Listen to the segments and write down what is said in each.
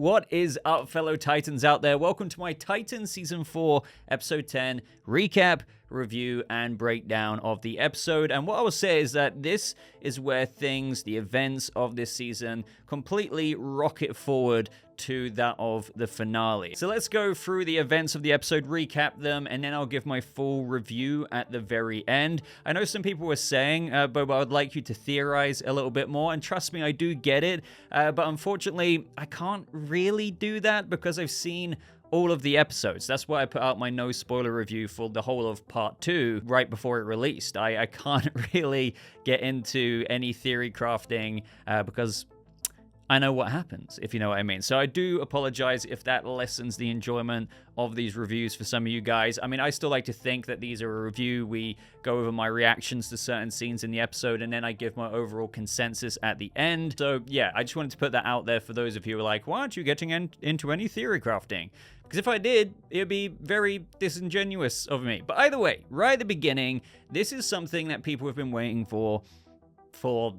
What is up, fellow Titans out there? Welcome to my Titans Season 4, Episode 10 recap, review, and breakdown of the episode. And what I will say is that this is where things, the events of this season, completely rocket forward to that of the finale. So let's go through the events of the episode, recap them, and then I'll give my full review at the very end. I know some people were saying, Boba, I would like you to theorize a little bit more, and trust me, I do get it, but unfortunately, I can't really do that because I've seen all of the episodes. That's why I put out my no spoiler review for the whole of part 2 right before it released. I can't really get into any theory crafting because I know what happens, if you know what I mean. So I do apologize if that lessens the enjoyment of these reviews for some of you guys. I mean, I still like to think that these are a review. We go over my reactions to certain scenes in the episode, and then I give my overall consensus at the end. So yeah, I just wanted to put that out there for those of you who are like, why aren't you getting into any theory crafting? Because if I did, it would be very disingenuous of me. But either way, right at the beginning, this is something that people have been waiting for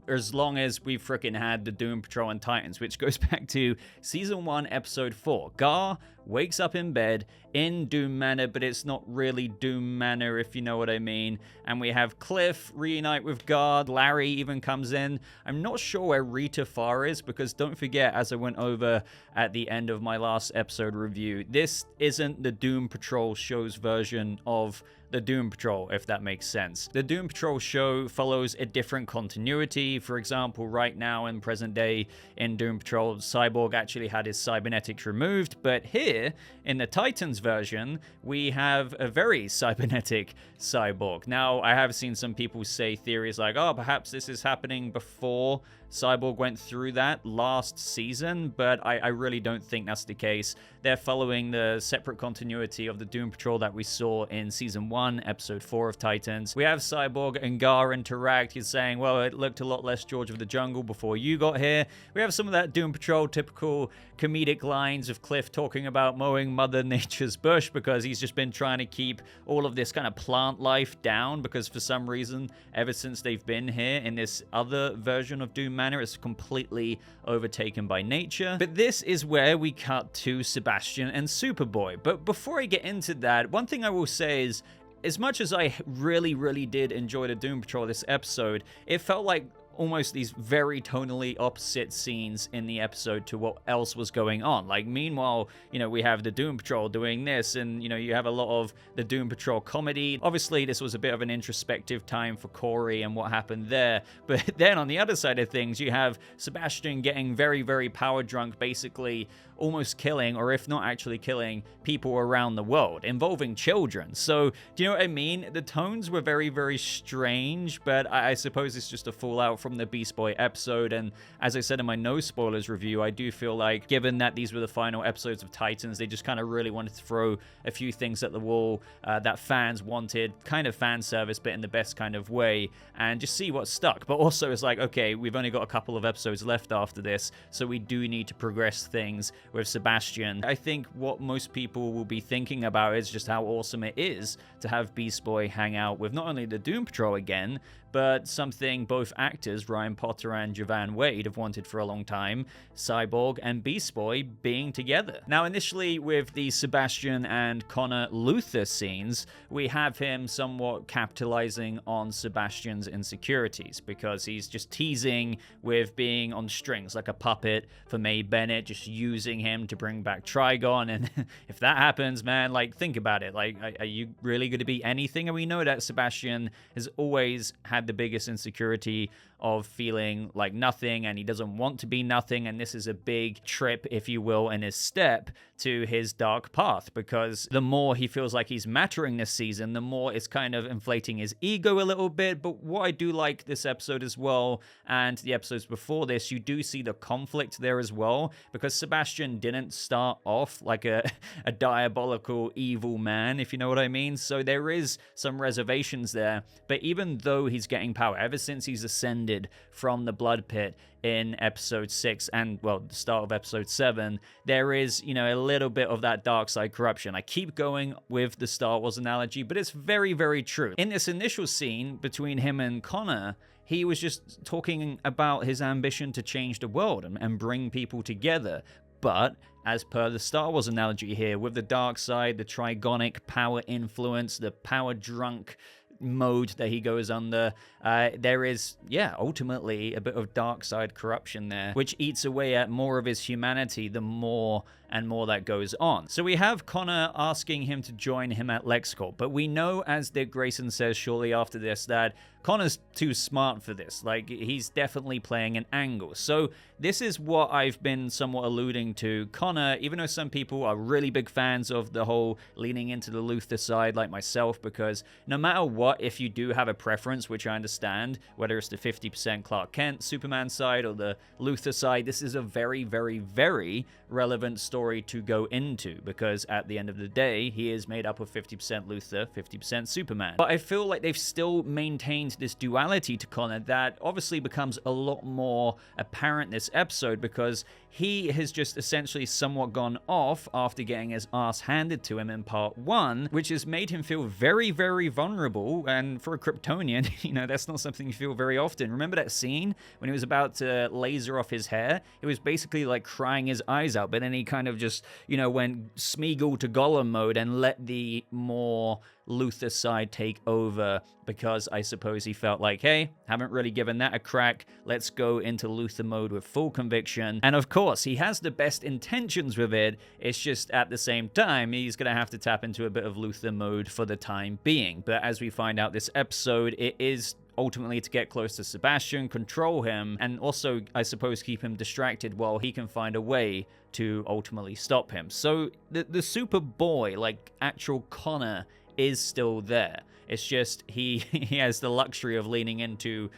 as long as we've frickin' had the Doom Patrol and Titans, which goes back to Season 1, Episode 4. Gar wakes up in bed in Doom Manor, but it's not really Doom Manor, if you know what I mean. And we have Cliff reunite with Gar. Larry even comes in. I'm not sure where Rita Farr is, because don't forget, as I went over at the end of my last episode review, this isn't the Doom Patrol show's version of the Doom Patrol, if that makes sense. The Doom Patrol show follows a different continuity. For example, right now in present day in Doom Patrol, Cyborg actually had his cybernetics removed, but here in the Titans version, we have a very cybernetic Cyborg. Now, I have seen some people say theories like, oh, perhaps this is happening before Cyborg went through that last season, but I really don't think that's the case. They're following the separate continuity of the Doom Patrol that we saw in Season 1, Episode 4 of Titans. We have Cyborg and Gar interact. He's saying, well, it looked a lot less George of the Jungle before you got here. We have some of that Doom Patrol typical comedic lines of Cliff talking about mowing Mother Nature's bush because he's just been trying to keep all of this kind of plant life down, because for some reason, ever since they've been here in this other version of Doom Manor, it's completely overtaken by nature. But this is where we cut to Sebastian and Superboy. But before I get into that, one thing I will say is, as much as I really did enjoy the Doom Patrol this episode, it felt like almost these very tonally opposite scenes in the episode to what else was going on. Like, meanwhile, you know, we have the Doom Patrol doing this, and, you know, you have a lot of the Doom Patrol comedy. Obviously, this was a bit of an introspective time for Kory and what happened there. But then on the other side of things, you have Sebastian getting very power drunk, basically almost killing, or if not actually killing, people around the world, involving children. So, do you know what I mean? The tones were very strange, but I suppose it's just a fallout from the Beast Boy episode. And as I said in my no spoilers review, I do feel like, given that these were the final episodes of Titans, they just kind of really wanted to throw a few things at the wall that fans wanted, kind of fan service, but in the best kind of way, and just see what stuck. But also, it's like, okay, we've only got a couple of episodes left after this, so we do need to progress things with Sebastian. I think what most people will be thinking about is just how awesome it is to have Beast Boy hang out with not only the Doom Patrol again, but something both actors, Ryan Potter and Javan Wade, have wanted for a long time, Cyborg and Beast Boy being together. Now, initially with the Sebastian and Connor Luthor scenes, we have him somewhat capitalizing on Sebastian's insecurities, because he's just teasing with being on strings like a puppet for May Bennett, just using him to bring back Trigon. And if that happens, man, like, think about it. Like, are you really going to be anything? And we know that Sebastian has always had the biggest insecurity of feeling like nothing, and he doesn't want to be nothing, and this is a big trip, if you will, in his step to his dark path, because the more he feels like he's mattering this season, the more it's kind of inflating his ego a little bit. But what I do like this episode as well, and the episodes before this, you do see the conflict there as well, because Sebastian didn't start off like a diabolical evil man, if you know what I mean. So there is some reservations there, but even though he's getting power, ever since he's ascended from the blood pit in episode 6 and, well, the start of episode 7, there is, you know, a little bit of that dark side corruption. I keep going with the Star Wars analogy, but it's very true. In this initial scene between him and Connor, he was just talking about his ambition to change the world and bring people together. But as per the Star Wars analogy here, with the dark side, the trigonic power influence, the power drunk mode that he goes under, there is, ultimately a bit of dark side corruption there, which eats away at more of his humanity the more and more that goes on. So we have Connor asking him to join him at LexCorp, but we know, as Dick Grayson says shortly after this, that Connor's too smart for this. Like, he's definitely playing an angle. So this is what I've been somewhat alluding to. Connor, even though some people are really big fans of the whole leaning into the Luthor side, like myself, because no matter what, if you do have a preference, which I understand, whether it's the 50% Clark Kent Superman side or the Luthor side, this is a very, very, very relevant story to go into, because at the end of the day, he is made up of 50% Luthor, 50% Superman. But I feel like they've still maintained this duality to Connor that obviously becomes a lot more apparent this episode, because he has just essentially somewhat gone off after getting his ass handed to him in part 1, which has made him feel very, very vulnerable. And for a Kryptonian, that's not something you feel very often. Remember that scene when he was about to laser off his hair? It was basically like crying his eyes out, but then he kind of just, went Smeagol to Gollum mode and let the more Luthor side take over, because I suppose he felt like, hey, haven't really given that a crack, let's go into Luthor mode with full conviction. And of course, he has the best intentions with it, it's just at the same time, he's gonna have to tap into a bit of Luthor mode for the time being. But as we find out this episode, it is ultimately to get close to Sebastian, control him, and also, I suppose, keep him distracted while he can find a way to ultimately stop him. So the Superboy, like actual Connor, is still there. It's just he has the luxury of leaning into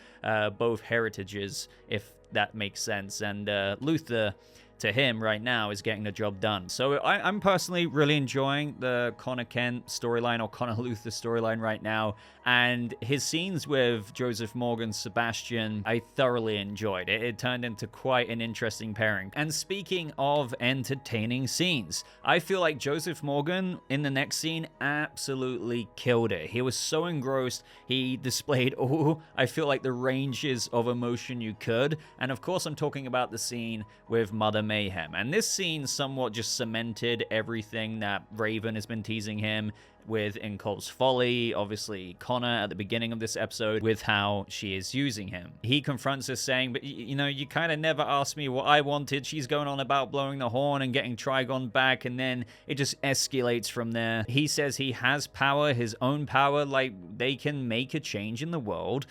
both heritages, if that makes sense. And Luthor, to him right now, is getting the job done. So I'm personally really enjoying the Connor Kent storyline, or Connor Luthor storyline right now. And his scenes with Joseph Morgan's Sebastian, I thoroughly enjoyed. It turned into quite an interesting pairing. And speaking of entertaining scenes, I feel like Joseph Morgan in the next scene absolutely killed it. He was so engrossed. He displayed all, I feel like, the ranges of emotion you could. And of course, I'm talking about the scene with Mother Mayhem. And this scene somewhat just cemented everything that Raven has been teasing him with in Cult's Folly, obviously Connor at the beginning of this episode, with how she is using him. He confronts her saying, but you kind of never asked me what I wanted. She's going on about blowing the horn and getting Trigon back, and then it just escalates from there. He says he has power, his own power, like they can make a change in the world,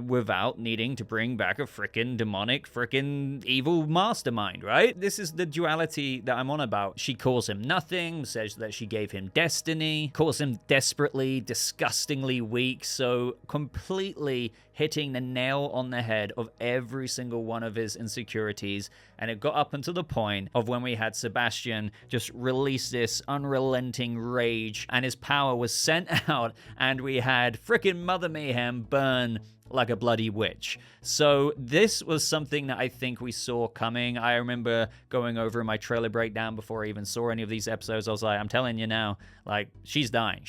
without needing to bring back a frickin' demonic, frickin' evil mastermind, right? This is the duality that I'm on about. She calls him nothing, says that she gave him destiny, calls him desperately, disgustingly weak, so completely hitting the nail on the head of every single one of his insecurities. And it got up until the point of when we had Sebastian just release this unrelenting rage, and his power was sent out, and we had frickin' Mother Mayhem burn like a bloody witch. So this was something that I think we saw coming. I remember going over in my trailer breakdown before I even saw any of these episodes. I was like, I'm telling you now, like, she's dying.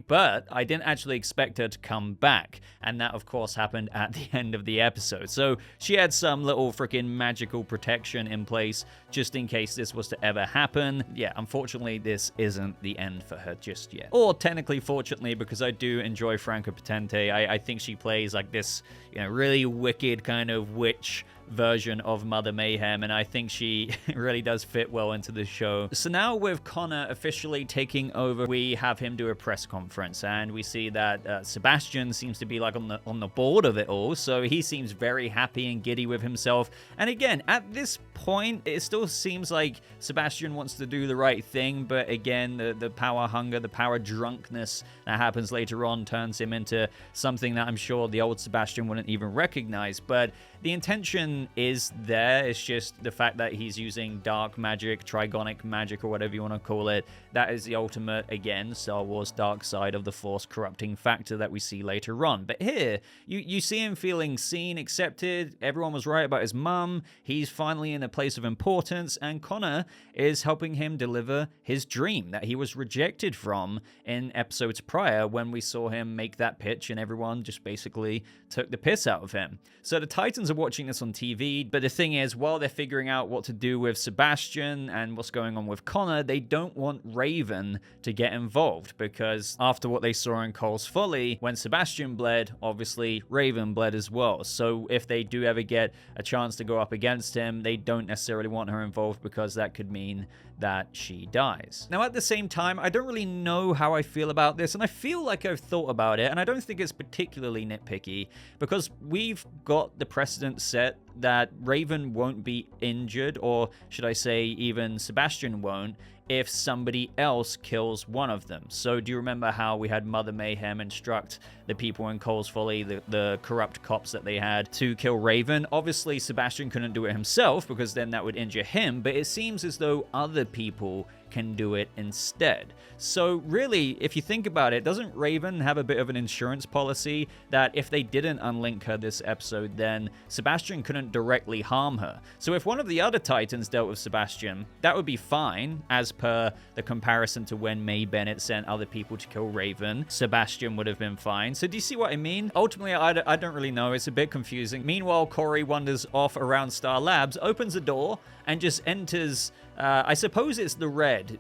But I didn't actually expect her to come back. And that, of course, happened at the end of the episode. So she had some little freaking magical protection in place just in case this was to ever happen. Yeah, unfortunately, this isn't the end for her just yet. Or technically, fortunately, because I do enjoy Franca Potente. I think she plays like this, really wicked kind of witch version of Mother Mayhem, and I think she really does fit well into the show. So now with Connor officially taking over, we have him do a press conference, and we see that Sebastian seems to be like on the board of it all, so he seems very happy and giddy with himself. And again, at this point, it still seems like Sebastian wants to do the right thing, but again, the power hunger, the power drunkenness that happens later on turns him into something that I'm sure the old Sebastian wouldn't even recognize. But the intention is there. It's just the fact that he's using dark magic, trigonic magic, or whatever you want to call it. That is the ultimate, again, Star Wars dark side of the Force corrupting factor that we see later on. But here, you see him feeling seen, accepted. Everyone was right about his mum. He's finally in a place of importance, and Connor is helping him deliver his dream that he was rejected from in episodes prior when we saw him make that pitch and everyone just basically took the piss out of him. So the Titans are watching this on TV, but the thing is, while they're figuring out what to do with Sebastian and what's going on with Connor, they don't want Raven to get involved, because after what they saw in Cole's Folly, when Sebastian bled, obviously Raven bled as well. So if they do ever get a chance to go up against him, they don't necessarily want her involved, because that could mean that she dies. Now, at the same time, I don't really know how I feel about this, and I feel like I've thought about it, and I don't think it's particularly nitpicky, because we've got the precedent set that Raven won't be injured, or should I say even Sebastian won't, if somebody else kills one of them. So do you remember how we had Mother Mayhem instruct the people in Cole's Folly, the corrupt cops that they had, to kill Raven? Obviously, Sebastian couldn't do it himself, because then that would injure him, but it seems as though other people can do it instead. So really, if you think about it, doesn't Raven have a bit of an insurance policy that if they didn't unlink her this episode, then Sebastian couldn't directly harm her? So if one of the other Titans dealt with Sebastian, that would be fine, as per the comparison to when May Bennett sent other people to kill Raven. Sebastian would have been fine. So do you see what I mean? Ultimately, I don't really know. It's a bit confusing. Meanwhile, Kory wanders off around Star Labs, opens a door, and just enters, I suppose it's the red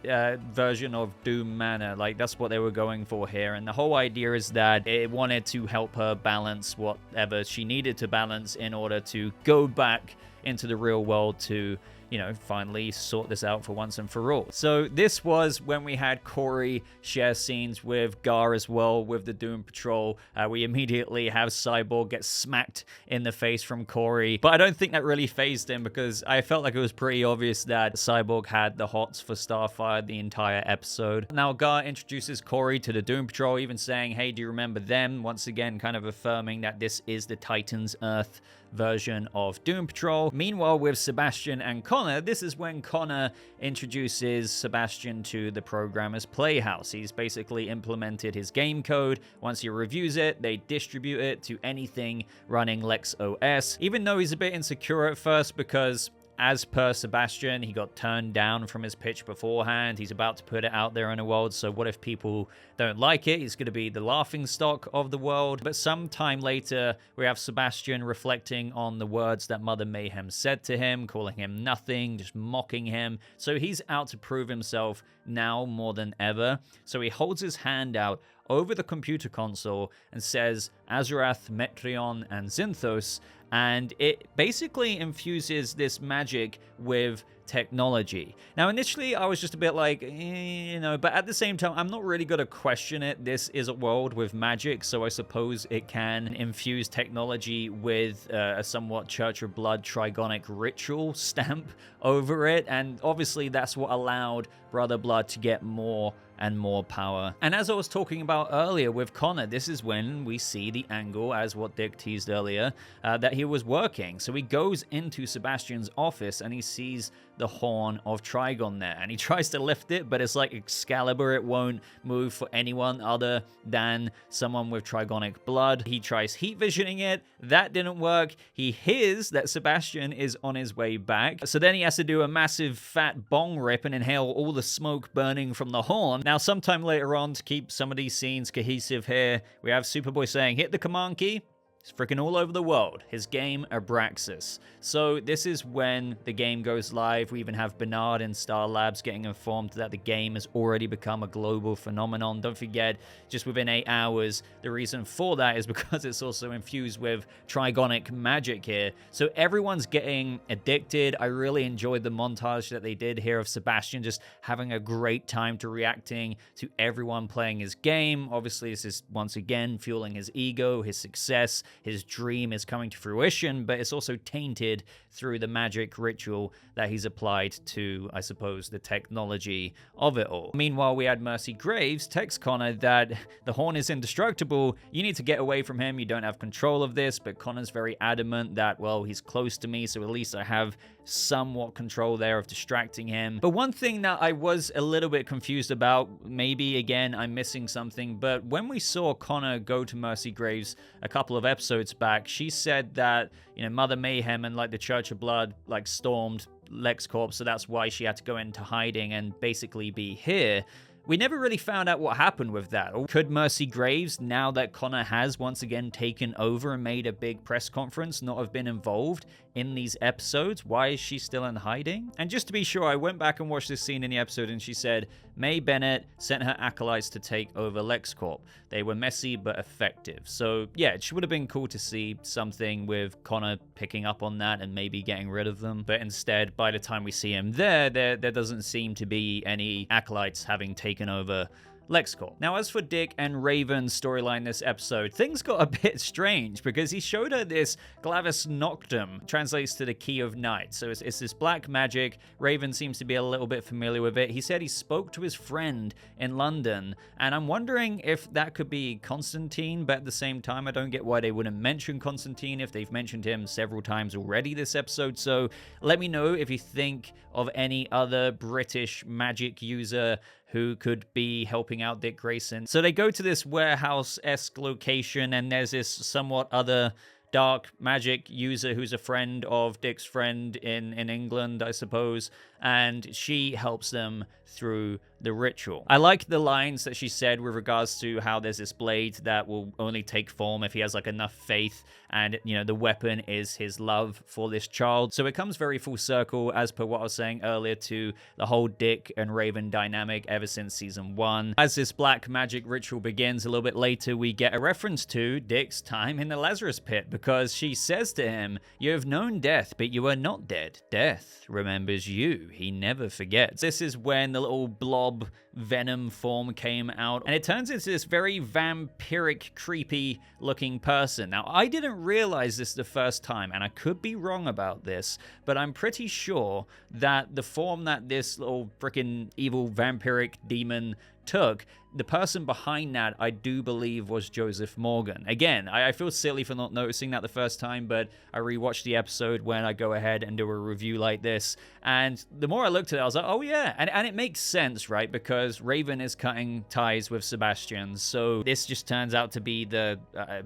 version of Doom Manor. Like, that's what they were going for here. And the whole idea is that it wanted to help her balance whatever she needed to balance in order to go back into the real world to, you know, finally sort this out for once and for all. So this was when we had Kory share scenes with Gar as well, with the Doom Patrol. We immediately have Cyborg get smacked in the face from Kory, but I don't think that really fazed him, because I felt like it was pretty obvious that Cyborg had the hots for Starfire the entire episode. Now Gar introduces Kory to the Doom Patrol, even saying, hey, do you remember them? Once again, kind of affirming that this is the Titans Earth version of Doom Patrol. Meanwhile, with Sebastian and Connor, this is when Connor introduces Sebastian to the programmer's playhouse. He's basically implemented his game code. Once he reviews it, they distribute it to anything running Lex OS, even though he's a bit insecure at first, because as per Sebastian, he got turned down from his pitch beforehand. He's about to put it out there in the world, so what if people don't like it? He's going to be the laughingstock of the world. But sometime later, we have Sebastian reflecting on the words that Mother Mayhem said to him, calling him nothing, just mocking him. So he's out to prove himself now more than ever. So he holds his hand out over the computer console and says Azarath, Metreon, and Zinthos, and it basically infuses this magic with technology. Now, initially, I was just a bit like, you know, but at the same time, I'm not really going to question it. This is a world with magic, so I suppose it can infuse technology with a somewhat Church of Blood trigonic ritual stamp over it, and obviously that's what allowed Brother Blood to get more and more power. And as I was talking about earlier with Connor, this is when we see the angle, as what Dick teased earlier, that he was working. So he goes into Sebastian's office and he sees the horn of Trigon there, and he tries to lift it, but it's like Excalibur. It won't move for anyone other than someone with Trigonic blood. He tries heat visioning it. That didn't work. He hears that Sebastian is on his way back, so then he has to do a massive fat bong rip and inhale all the smoke burning from the horn. Now, sometime later on, to keep some of these scenes cohesive here, we have Superboy saying, hit the command key. He's freaking all over the world. His game, Abraxas. So this is when the game goes live. We even have Bernard in Star Labs getting informed that the game has already become a global phenomenon. Don't forget, just within 8 hours, the reason for that is because it's also infused with trigonic magic here. So everyone's getting addicted. I really enjoyed the montage that they did here of Sebastian just having a great time to reacting to everyone playing his game. Obviously, this is once again fueling his ego, his success. His dream is coming to fruition, but it's also tainted through the magic ritual that he's applied to, I suppose, the technology of it all. Meanwhile, we had Mercy Graves text Connor that the horn is indestructible. You need to get away from him. You don't have control of this, but Connor's very adamant that, well, he's close to me, so at least I have somewhat control there of distracting him. But one thing that I was a little bit confused about, maybe again I'm missing something, but when we saw Connor go to Mercy Graves a couple of episodes back, she said that, you know, Mother Mayhem and like the Church of Blood like stormed LexCorp, so that's why she had to go into hiding and basically be here. we never really found out what happened with that. Or could Mercy Graves, now that Connor has once again taken over and made a big press conference, not have been involved in these episodes? Why is she still in hiding? And just to be sure, I went back and watched this scene in the episode, and she said May Bennett sent her acolytes to take over LexCorp. They were messy but effective. So yeah, it would have been cool to see something with Connor picking up on that and maybe getting rid of them. But instead, by the time we see him there doesn't seem to be any acolytes having taken over LexCorp. Now, as for Dick and Raven's storyline this episode, things got a bit strange because he showed her this Glavis Noctum, translates to the Key of Night. So it's this black magic. Raven seems to be a little bit familiar with it. He said he spoke to his friend in London, and I'm wondering if that could be Constantine, but at the same time, I don't get why they wouldn't mention Constantine if they've mentioned him several times already this episode. So let me know if you think of any other British magic user who could be helping out Dick Grayson. So they go to this warehouse-esque location, and there's this somewhat other dark magic user who's a friend of Dick's friend in England, I suppose, and she helps them through the ritual. I like the lines that she said with regards to how there's this blade that will only take form if he has like enough faith, and you know, the weapon is his love for this child. So it comes very full circle, as per what I was saying earlier, to the whole Dick and Raven dynamic ever since season 1. As this black magic ritual begins a little bit later, we get a reference to Dick's time in the Lazarus pit, because she says to him, "You have known death, but you are not dead. Death remembers you. He never forgets." This is when the little blob venom form came out, and it turns into this very vampiric, creepy looking person. Now, I didn't realize this the first time, and I could be wrong about this, but I'm pretty sure that the form that this little freaking evil vampiric demon took, the person behind that, I do believe, was Joseph Morgan. Again, I feel silly for not noticing that the first time, but I rewatched the episode when I go ahead and do a review like this, and the more I looked at it, I was like, oh yeah, and it makes sense, right? Because Raven is cutting ties with Sebastian, so this just turns out to be the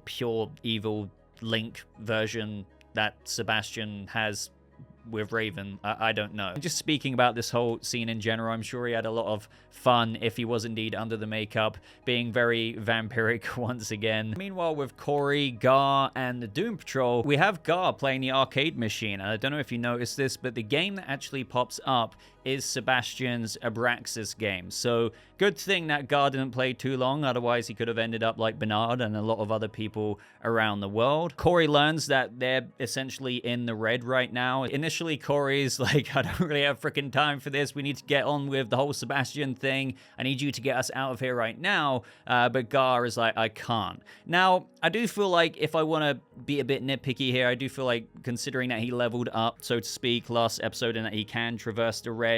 pure evil Link version that Sebastian has with Raven. I don't know. Just speaking about this whole scene in general, I'm sure he had a lot of fun if he was indeed under the makeup, being very vampiric once again. Meanwhile, with Kory, Gar, and the Doom Patrol, we have Gar playing the arcade machine. And I don't know if you noticed this, but the game that actually pops up is Sebastian's Abraxas game. So good thing that Gar didn't play too long, otherwise he could have ended up like Bernard and a lot of other people around the world. Kory learns that they're essentially in the red right now. Initially, Kory's like, I don't really have freaking time for this. We need to get on with the whole Sebastian thing. I need you to get us out of here right now. But Gar is like, I can't. Now, I do feel like if I want to be a bit nitpicky here, I do feel like considering that he leveled up, so to speak, last episode, and that he can traverse the red,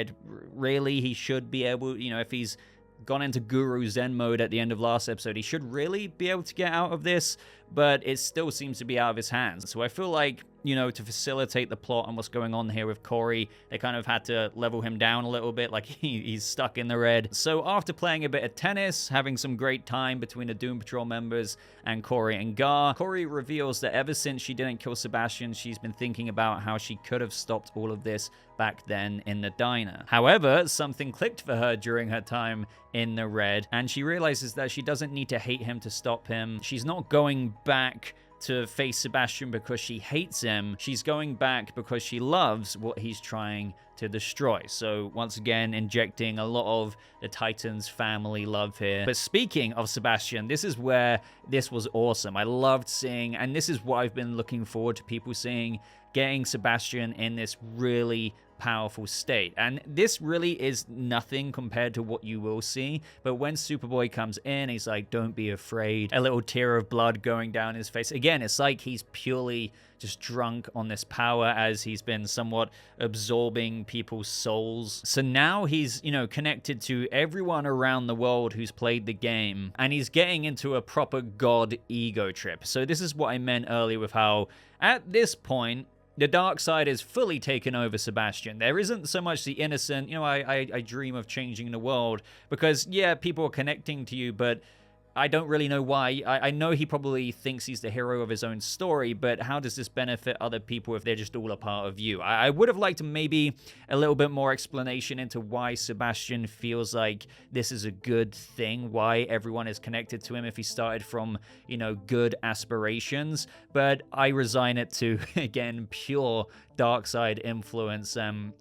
really, he should be able, you know, if he's gone into Guru Zen mode at the end of last episode, he should really be able to get out of this, but it still seems to be out of his hands. So I feel like, you know, to facilitate the plot and what's going on here with Kory, they kind of had to level him down a little bit, like he's stuck in the red. So after playing a bit of tennis, having some great time between the Doom Patrol members and Kory and Gar, Kory reveals that ever since she didn't kill Sebastian, she's been thinking about how she could have stopped all of this back then in the diner. However, something clicked for her during her time in the red, and she realizes that she doesn't need to hate him to stop him. She's not going back to face Sebastian because she hates him. She's going back because she loves what he's trying to destroy. So once again, injecting a lot of the Titans family love here. But speaking of Sebastian, this is where this was awesome. I loved seeing, and this is what I've been looking forward to people seeing, getting Sebastian in this really powerful state. And this really is nothing compared to what you will see, but when Superboy comes in, he's like, don't be afraid, a little tear of blood going down his face. Again, it's like he's purely just drunk on this power as he's been somewhat absorbing people's souls. So now he's, you know, connected to everyone around the world who's played the game, and he's getting into a proper god ego trip. So this is what I meant earlier with how at this point the dark side is fully taken over Sebastian. There isn't so much the innocent, you know, I dream of changing the world, because yeah, people are connecting to you, but I don't really know why. I know he probably thinks he's the hero of his own story, but how does this benefit other people if they're just all a part of you? I would have liked maybe a little bit more explanation into why Sebastian feels like this is a good thing, why everyone is connected to him if he started from, you know, good aspirations. But I resign it to, again, pure dark side influence.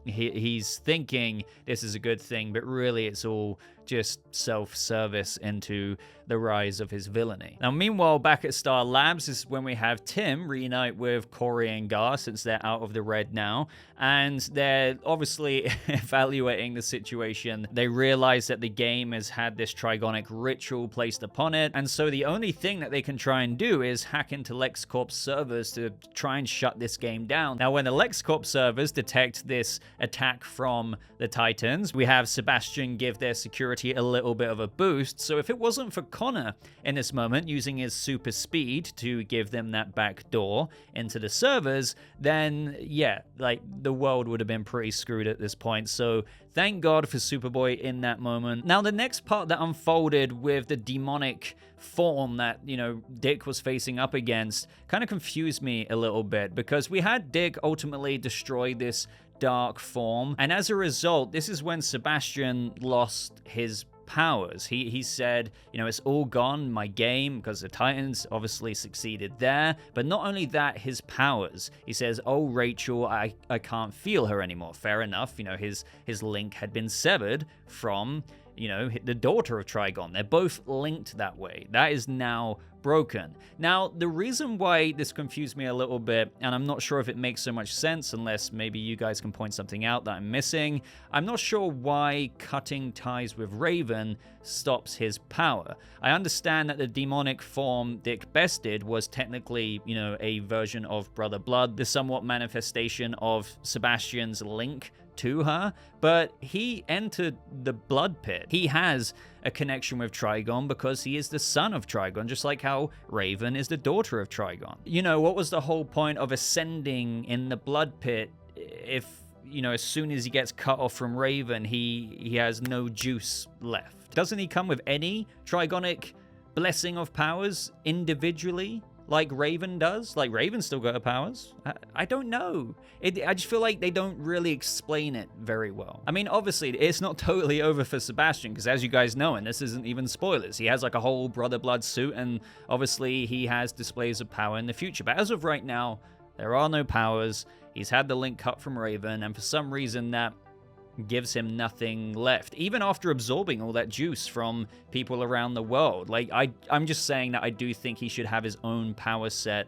He's thinking this is a good thing, but really it's all just self-service into the rise of his villainy. Now, meanwhile, back at Star Labs is when we have Tim reunite with Kory and Gar, since they're out of the red now, and they're obviously evaluating the situation. They realize that the game has had this Trigonic ritual placed upon it, and so the only thing that they can try and do is hack into LexCorp's servers to try and shut this game down. Now, when the LexCorp servers detect this attack from the Titans, we have Sebastian give their security a little bit of a boost. So if it wasn't for Connor in this moment using his super speed to give them that back door into the servers, then yeah, like the world would have been pretty screwed at this point. So thank God for Superboy in that moment. Now, the next part that unfolded with the demonic form that, you know, Dick was facing up against kind of confused me a little bit, because we had Dick ultimately destroy this dark form, and as a result, this is when Sebastian lost his powers. He said, you know, it's all gone, my game, because the Titans obviously succeeded there. But not only that, his powers. He says, oh, Rachel, I can't feel her anymore. Fair enough, you know, his link had been severed from, you know, the daughter of Trigon. They're both linked that way. That is now broken. Now, the reason why this confused me a little bit, and I'm not sure if it makes so much sense unless maybe you guys can point something out that I'm missing, I'm not sure why cutting ties with Raven stops his power. I understand that the demonic form Dick bested was technically, you know, a version of Brother Blood, the somewhat manifestation of Sebastian's link to her, but he entered the blood pit. He has a connection with Trigon because he is the son of Trigon, just like how Raven is the daughter of Trigon. You know, what was the whole point of ascending in the blood pit if, you know, as soon as he gets cut off from Raven, he has no juice left? Doesn't he come with any Trigonic blessing of powers individually, like Raven does? Like, Raven still got her powers? I don't know. I just feel like they don't really explain it very well. I mean, obviously, it's not totally over for Sebastian, because as you guys know, and this isn't even spoilers, he has like a whole Brother Blood suit, and obviously he has displays of power in the future. But as of right now, there are no powers. He's had the link cut from Raven, and for some reason that gives him nothing left, even after absorbing all that juice from people around the world. Like, I'm just saying that I do think he should have his own power set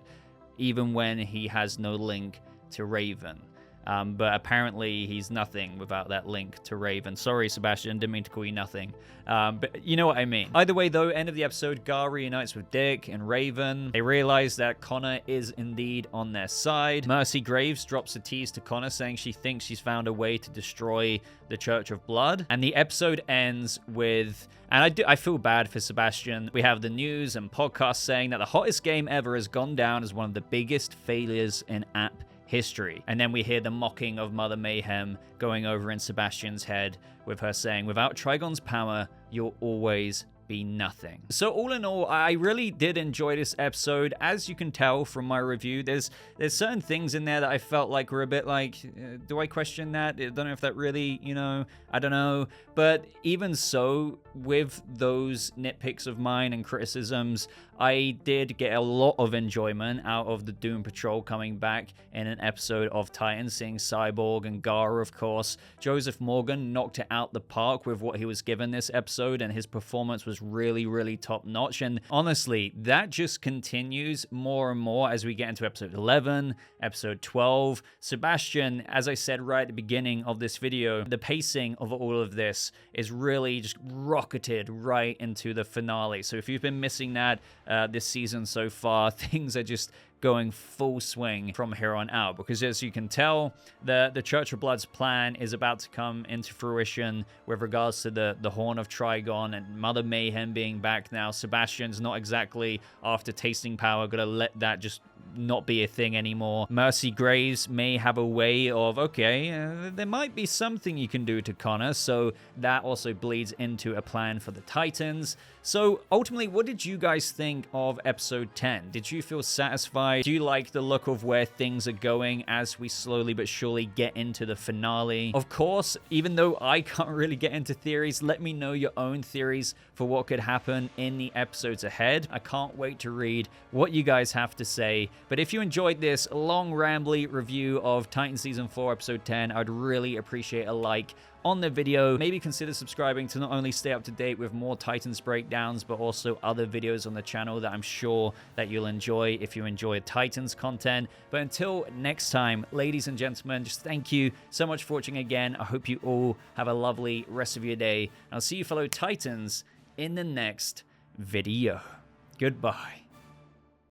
even when he has no link to Raven. But apparently he's nothing without that link to Raven. Sorry, Sebastian, didn't mean to call you nothing. But you know what I mean. Either way, though, end of the episode, Gar reunites with Dick and Raven. They realize that Connor is indeed on their side. Mercy Graves drops a tease to Connor, saying she thinks she's found a way to destroy the Church of Blood. And the episode ends with, and I feel bad for Sebastian. We have the news and podcasts saying that the hottest game ever has gone down as one of the biggest failures in app history. And then we hear the mocking of Mother Mayhem going over in Sebastian's head, with her saying, without Trigon's power, you'll always be nothing. So all in all, I really did enjoy this episode. As you can tell from my review, there's certain things in there that I felt like were a bit like, do I question that? I don't know if that really, you know, I don't know. But even so, with those nitpicks of mine and criticisms, I did get a lot of enjoyment out of the Doom Patrol coming back in an episode of Titans, seeing Cyborg and Gara, of course. Joseph Morgan knocked it out the park with what he was given this episode, and his performance was really, really top-notch. And honestly, that just continues more and more as we get into episode 11, episode 12. Sebastian, as I said right at the beginning of this video, the pacing of all of this is really just rocketed right into the finale. So if you've been missing that this season so far, things are just going full swing from here on out, because as you can tell, the Church of Blood's plan is about to come into fruition with regards to the Horn of Trigon and Mother Mayhem being back now. Sebastian's not exactly, after tasting power, gonna let that just not be a thing anymore. Mercy Graves may have a way of, okay, there might be something you can do to Connor, so that also bleeds into a plan for the Titans. So ultimately, what did you guys think of episode 10? Did you feel satisfied? Do you like the look of where things are going as we slowly but surely get into the finale? Of course, even though I can't really get into theories, let me know your own theories for what could happen in the episodes ahead. I can't wait to read what you guys have to say. But if you enjoyed this long, rambly review of Titans Season 4, Episode 10, I'd really appreciate a like on the video. Maybe consider subscribing to not only stay up to date with more Titans breakdowns, but also other videos on the channel that I'm sure that you'll enjoy if you enjoy Titans content. But until next time, ladies and gentlemen, just thank you so much for watching again. I hope you all have a lovely rest of your day. I'll see you fellow Titans in the next video. Goodbye.